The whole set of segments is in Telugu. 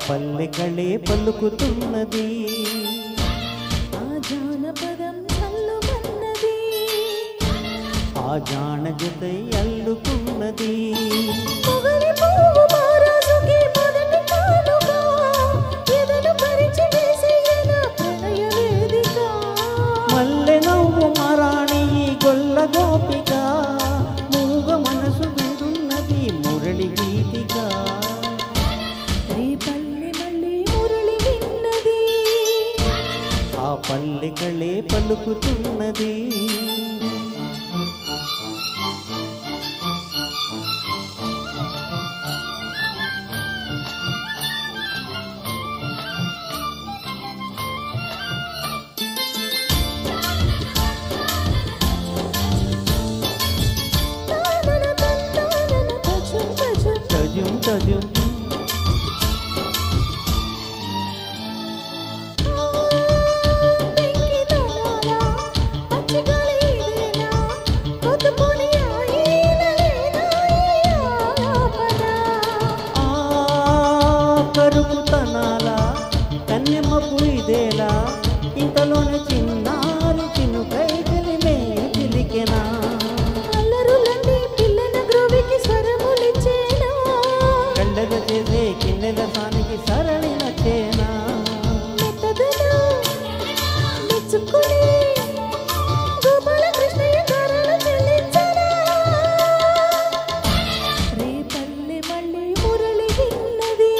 పల్లెకళే పలుకుతున్నది ఆ జానపదం చల్లుమన్నది ఆ జాన జతై అల్లుకున్నది మొగలి పువ్వు మహారాజుకి మొదటి కానుక ఎదను పరిచి వేసిన ప్రణయ వేదిక మల్లె నవ్వు మరాణి గొల్ల గోపిక మూగ మనసు వింటున్నది మురళి గీతిక రేపల్లె మళ్ళీ మురళి విన్నది ఆ పల్లెకళే పలుకుతున్నది తజుం తజుం కరుకుతనాల కన్నెమ్మ పుయిదేలా ఇంతలోనే చిన్నారి చినుకై తెలిమే చిలికెనా అల్లరులన్నీ పిల్లల గ్రోవికి స్వరములిచ్చేనా కళ్ళెల చేసే కిన్నెల సానికి సరళి నచ్చేనా మెత్తదను మెచ్చుకుని గోపాల కృష్ణయ్య గారాలు చెల్లించనా రేపల్లె మళ్ళీ మురళి విన్నది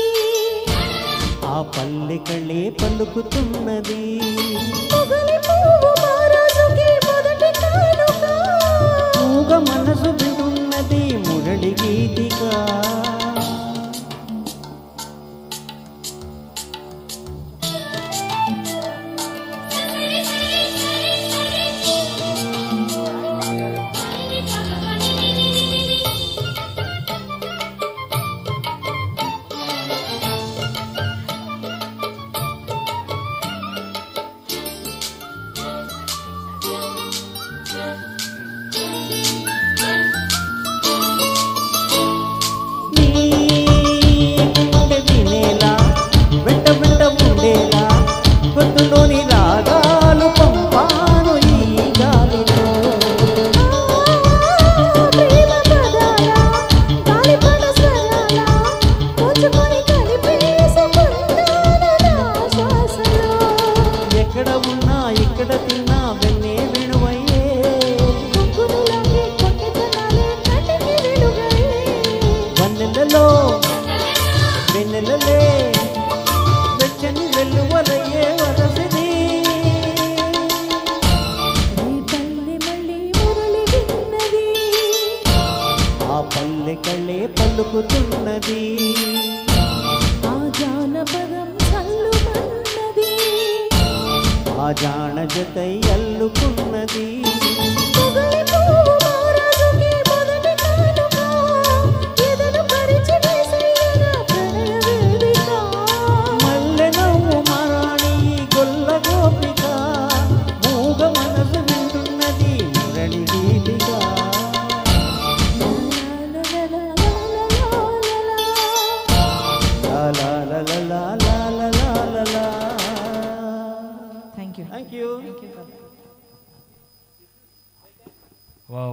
ఆ పల్లెకళే పలుకుతున్నది మొగలి పువ్వు మహారాజుకి మొదటి కానుక మూగ మనసు వింటున్నది మురళి గీతిక గొంతులోని రాగాలు పంపాను ఈ గాలిలో ప్రేమ పదాల గాలిపట స్వరాల పూచుకొని కలిపేసుకున్నాను నా శ్వాసలో ఎక్కడ ఉన్నా ఇక్కడ తిన్నా వెన్నే వెణువయ్యే గుగ్గులు లాగే కొట్టెతనాలే కంటికి వెలుగయ్యే వన్నెలలో వెన్నెలలే వెచ్చని వెల్లువలయ్యే వరసిది రేపల్లె మళ్ళీ మురళి విన్నది ఆ పల్లెకళే పలుకుతున్నది ఆ జానపదం చల్లుమన్నది ఆ జాన జతై అల్లుకున్నది మొగలి పువ్వు మహారాజుకి మొదటి కానుక ఎదను పరిచి వేసిన ప్రణయ వేదిక మల్లె నవ్వు మరాణి గొల్ల గోపిక మూగ మనసు వింటున్నది మురళి గీతిక Thank you. Thank you. Wow.